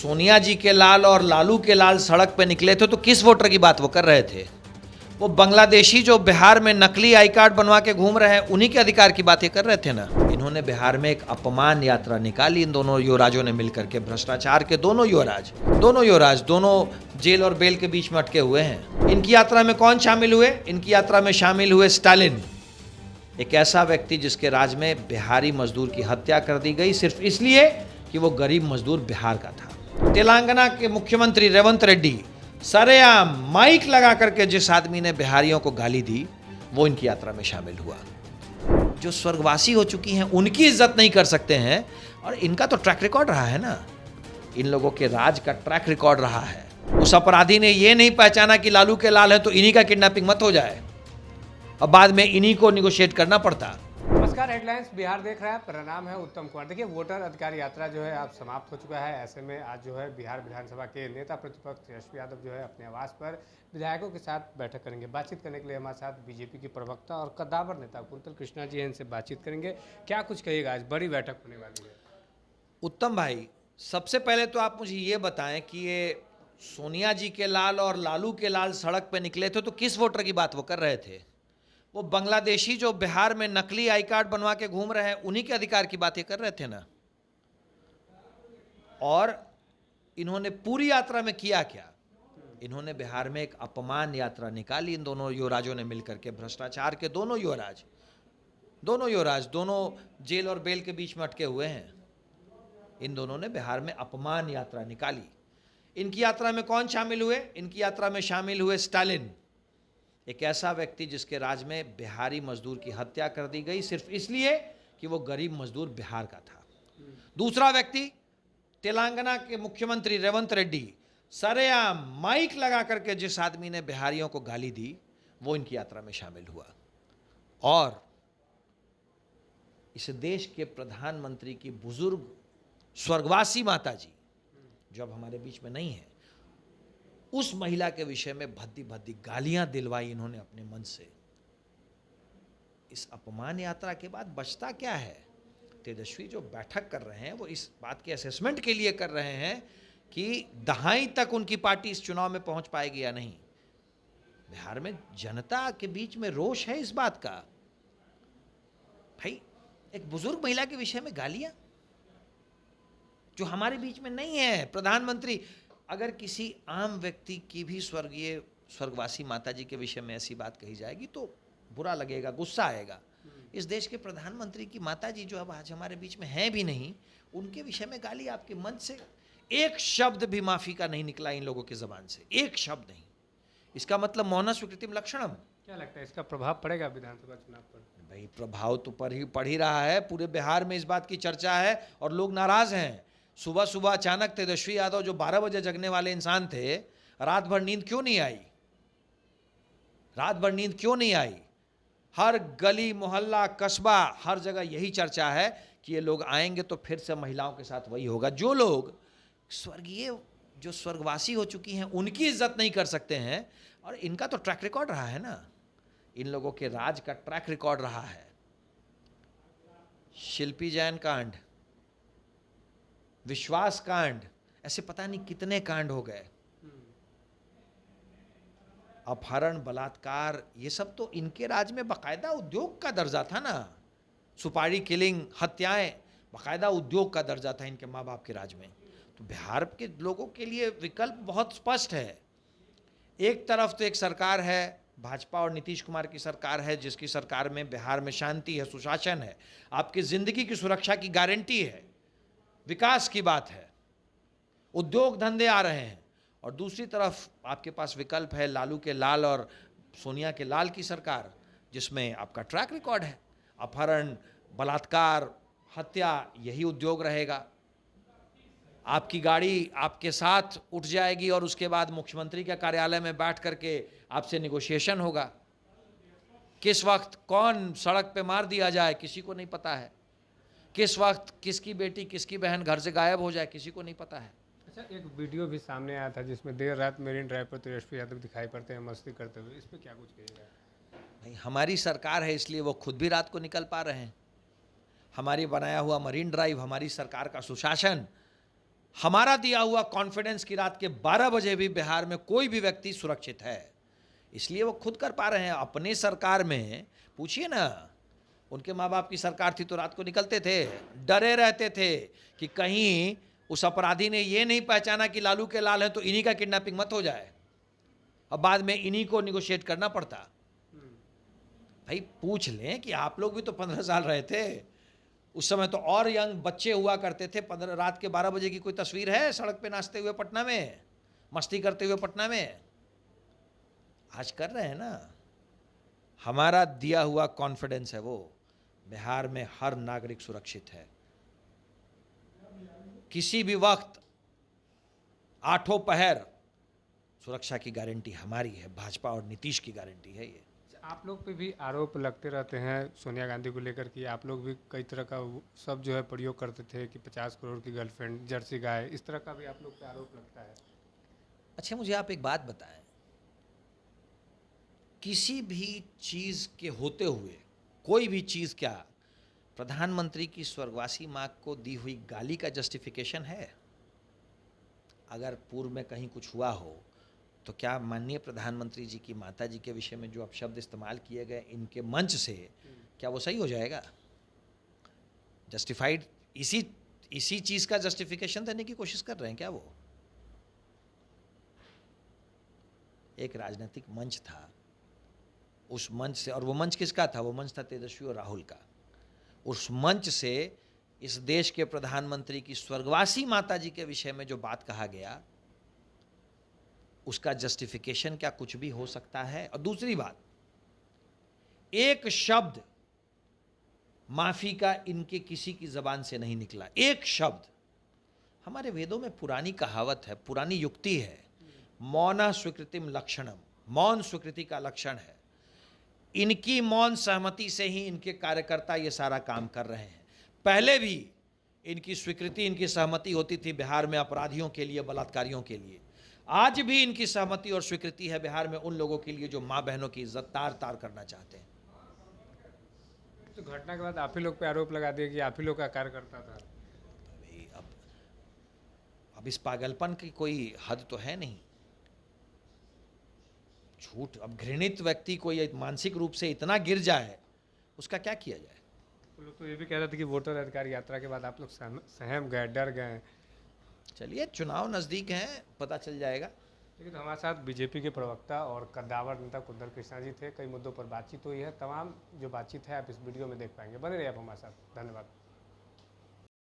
सोनिया जी के लाल और लालू के लाल सड़क पे निकले थे तो किस वोटर की बात वो कर रहे थे? वो बांग्लादेशी जो बिहार में नकली आई कार्ड बनवा के घूम रहे हैं उन्हीं के अधिकार की बात ये कर रहे थे ना। इन्होंने बिहार में एक अपमान यात्रा निकाली इन दोनों युवराजों ने मिलकर के। भ्रष्टाचार के दोनों युवराज दोनों जेल और बेल के बीच में अटके हुए हैं। इनकी यात्रा में कौन शामिल हुए? इनकी यात्रा में शामिल हुए स्टालिन, एक ऐसा व्यक्ति जिसके राज में बिहारी मजदूर की हत्या कर दी गई सिर्फ इसलिए कि वो गरीब मजदूर बिहार का था। तेलंगाना के मुख्यमंत्री रेवंत रेड्डी सरेआम माइक लगा करके जिस आदमी ने बिहारियों को गाली दी वो इनकी यात्रा में शामिल हुआ। जो स्वर्गवासी हो चुकी हैं उनकी इज्जत नहीं कर सकते हैं, और इनका तो ट्रैक रिकॉर्ड रहा है ना, इन लोगों के राज का ट्रैक रिकॉर्ड रहा है। उस अपराधी ने ये नहीं पहचाना कि लालू के लाल है तो इन्हीं का किडनैपिंग मत हो जाए और बाद में इन्हीं को निगोशिएट करना पड़ता। नमस्कार, हेडलाइंस बिहार देख रहे हैं। मेरा नाम है उत्तम कुमार। देखिए, वोटर अधिकार यात्रा जो है अब समाप्त हो चुका है। ऐसे में आज जो है बिहार विधानसभा के नेता प्रतिपक्ष तेजस्वी यादव जो है अपने आवास पर विधायकों के साथ बैठक करेंगे। बातचीत करने के लिए हमारे साथ बीजेपी के प्रवक्ता और कद्दावर नेता कुंतल कृष्णा जी हैं, इनसे बातचीत करेंगे। क्या कुछ कहिएगा, आज बड़ी बैठक होने वाली है। उत्तम भाई, सबसे पहले तो आप मुझे ये बताएं कि ये सोनिया जी के लाल और लालू के लाल सड़क पे निकले थे तो किस वोटर की बात वो कर रहे थे? वो बांग्लादेशी जो बिहार में नकली आई कार्ड बनवा के घूम रहे हैं उन्हीं के अधिकार की बात ये कर रहे थे ना। और इन्होंने पूरी यात्रा में किया क्या? इन्होंने बिहार में एक अपमान यात्रा निकाली इन दोनों युवराजों ने मिलकर के। भ्रष्टाचार के दोनों युवराज दोनों जेल और बेल के बीच में अटके हुए हैं। इन दोनों ने बिहार में अपमान यात्रा निकाली। इनकी यात्रा में कौन शामिल हुए? इनकी यात्रा में शामिल हुए स्टालिन, एक ऐसा व्यक्ति जिसके राज में बिहारी मजदूर की हत्या कर दी गई सिर्फ इसलिए कि वो गरीब मजदूर बिहार का था। दूसरा व्यक्ति तेलंगाना के मुख्यमंत्री रेवंत रेड्डी सरेआम माइक लगा करके जिस आदमी ने बिहारियों को गाली दी वो इनकी यात्रा में शामिल हुआ। और इस देश के प्रधानमंत्री की बुजुर्ग स्वर्गवासी माता जी जो अब हमारे बीच में नहीं है, उस महिला के विषय में भद्दी भद्दी गालियां दिलवाई इन्होंने अपने मन से। इस अपमान यात्रा के बाद बचता क्या है? तेजस्वी जो बैठक कर रहे हैं वो इस बात के असेसमेंट के लिए कर रहे हैं कि दहाई तक उनकी पार्टी इस चुनाव में पहुंच पाएगी या नहीं। बिहार में जनता के बीच में रोष है इस बात का। भाई, एक बुजुर्ग महिला के विषय में गालियां जो हमारे बीच में नहीं है। प्रधानमंत्री, अगर किसी आम व्यक्ति की भी स्वर्गवासी माता जी के विषय में ऐसी बात कही जाएगी तो बुरा लगेगा, गुस्सा आएगा। इस देश के प्रधानमंत्री की माता जी जो अब आज हमारे बीच में हैं भी नहीं, उनके विषय में गाली आपके मन से एक शब्द भी माफी का नहीं निकला इन लोगों की जबान से, एक शब्द नहीं। इसका मतलब मौन स्वीकृतिम लक्षणम। क्या लगता है इसका प्रभाव पड़ेगा विधानसभा चुनाव पर? भाई, प्रभाव तो पड़ ही रहा है। पूरे बिहार में इस बात की चर्चा है और लोग नाराज हैं। सुबह सुबह अचानक तेजस्वी यादव जो 12 बजे जगने वाले इंसान थे, रात भर नींद क्यों नहीं आई? रात भर नींद क्यों नहीं आई? हर गली मोहल्ला कस्बा हर जगह यही चर्चा है कि ये लोग आएंगे तो फिर से महिलाओं के साथ वही होगा। जो लोग जो स्वर्गवासी हो चुकी हैं उनकी इज्जत नहीं कर सकते हैं, और इनका तो ट्रैक रिकॉर्ड रहा है ना, इन लोगों के राज का ट्रैक रिकॉर्ड रहा है। शिल्पी जैन कांड, विश्वास कांड, ऐसे पता नहीं कितने कांड हो गए। अपहरण, बलात्कार, ये सब तो इनके राज में बाकायदा उद्योग का दर्जा था ना। सुपारी किलिंग, हत्याएं बाकायदा उद्योग का दर्जा था इनके माँ बाप के राज में। तो बिहार के लोगों के लिए विकल्प बहुत स्पष्ट है। एक तरफ तो एक सरकार है, भाजपा और नीतीश कुमार की सरकार है, जिसकी सरकार में बिहार में शांति है, सुशासन है, आपकी जिंदगी की सुरक्षा की गारंटी है, विकास की बात है, उद्योग धंधे आ रहे हैं। और दूसरी तरफ आपके पास विकल्प है लालू के लाल और सोनिया के लाल की सरकार, जिसमें आपका ट्रैक रिकॉर्ड है, अपहरण, बलात्कार, हत्या, यही उद्योग रहेगा। आपकी गाड़ी आपके साथ उठ जाएगी और उसके बाद मुख्यमंत्री के कार्यालय में बैठ करके आपसे निगोशिएशन होगा। किस वक्त कौन सड़क पे मार दिया जाए किसी को नहीं पता है। किस वक्त किसकी बेटी किसकी बहन घर से गायब हो जाए किसी को नहीं पता है। अच्छा, एक वीडियो भी सामने आया था जिसमें देर रात मेरीन ड्राइव पर तेजस्वी यादव दिखाई पड़ते हैं मस्ती करते हुए। इस पर क्या कुछ कहिएगा? नहीं, हमारी सरकार है इसलिए वो खुद भी रात को निकल पा रहे हैं। हमारी बनाया हुआ मरीन ड्राइव, हमारी सरकार का सुशासन, हमारा दिया हुआ कॉन्फिडेंस की रात के 12 बजे भी बिहार में कोई भी व्यक्ति सुरक्षित है, इसलिए वो खुद कर पा रहे हैं। अपनी सरकार में पूछिए ना, उनके माँ बाप की सरकार थी तो रात को निकलते थे, डरे रहते थे कि कहीं उस अपराधी ने ये नहीं पहचाना कि लालू के लाल हैं तो इन्हीं का किडनैपिंग मत हो जाए, अब बाद में इन्हीं को निगोशिएट करना पड़ता। भाई पूछ लें कि आप लोग भी तो 15 साल रहे थे, उस समय तो और यंग बच्चे हुआ करते थे। 15 रात के 12 बजे की कोई तस्वीर है सड़क पे नाचते हुए पटना में, मस्ती करते हुए पटना में? आज कर रहे हैं ना। हमारा दिया हुआ कॉन्फिडेंस है वो, बिहार में हर नागरिक सुरक्षित है। किसी भी वक्त आठों पहर सुरक्षा की गारंटी हमारी है, भाजपा और नीतीश की गारंटी है ये। आप लोग पे भी आरोप लगते रहते हैं सोनिया गांधी को लेकर कि आप लोग भी कई तरह का सब जो है प्रयोग करते थे कि 50 करोड़ की गर्लफ्रेंड, जर्सी गाय, इस तरह का भी आप लोग पे आरोप लगता है। अच्छा मुझे आप एक बात बताएं, किसी भी चीज़ के होते हुए, कोई भी चीज़ क्या प्रधानमंत्री की स्वर्गवासी माँ को दी हुई गाली का जस्टिफिकेशन है? अगर पूर्व में कहीं कुछ हुआ हो तो क्या माननीय प्रधानमंत्री जी की माता जी के विषय में जो अपशब्द इस्तेमाल किए गए इनके मंच से, क्या वो सही हो जाएगा? जस्टिफाइड इसी चीज़ का जस्टिफिकेशन देने की कोशिश कर रहे हैं क्या वो? एक राजनीतिक मंच था, उस मंच से, और वो मंच किसका था? वो मंच था तेजस्वी और राहुल का। उस मंच से इस देश के प्रधानमंत्री की स्वर्गवासी माता जी के विषय में जो बात कहा गया, उसका जस्टिफिकेशन क्या कुछ भी हो सकता है? और दूसरी बात, एक शब्द माफी का इनके किसी की जबान से नहीं निकला, एक शब्द। हमारे वेदों में पुरानी कहावत है, पुरानी युक्ति है, मौन स्वीकृतिम लक्षणम, मौन स्वीकृति का लक्षण है। इनकी मौन सहमति से ही इनके कार्यकर्ता ये सारा काम कर रहे हैं। पहले भी इनकी स्वीकृति, इनकी सहमति होती थी बिहार में अपराधियों के लिए, बलात्कारियों के लिए। आज भी इनकी सहमति और स्वीकृति है बिहार में उन लोगों के लिए जो माँ बहनों की इज्जत तार तार करना चाहते हैं। तो घटना के बाद आप ही लोग पे आरोप लगा दिया कि आप ही लोग का कार्यकर्ता था। भाई अब इस पागलपन की कोई हद तो है नहीं। झूठ, अब घृणित व्यक्ति कोई मानसिक रूप से इतना गिर जाए, उसका क्या किया जाए? तो लोग तो ये भी कह रहे थे कि वोटर अधिकार यात्रा के बाद आप लोग सहम गए, डर गए। चलिए चुनाव नज़दीक हैं, पता चल जाएगा। लेकिन हमारे साथ बीजेपी के प्रवक्ता और कद्दावर नेता कुंदन कृष्णा जी थे। कई मुद्दों पर बातचीत हुई है। तमाम जो बातचीत है आप इस वीडियो में देख पाएंगे। बने रहिए आप हमारे साथ। धन्यवाद।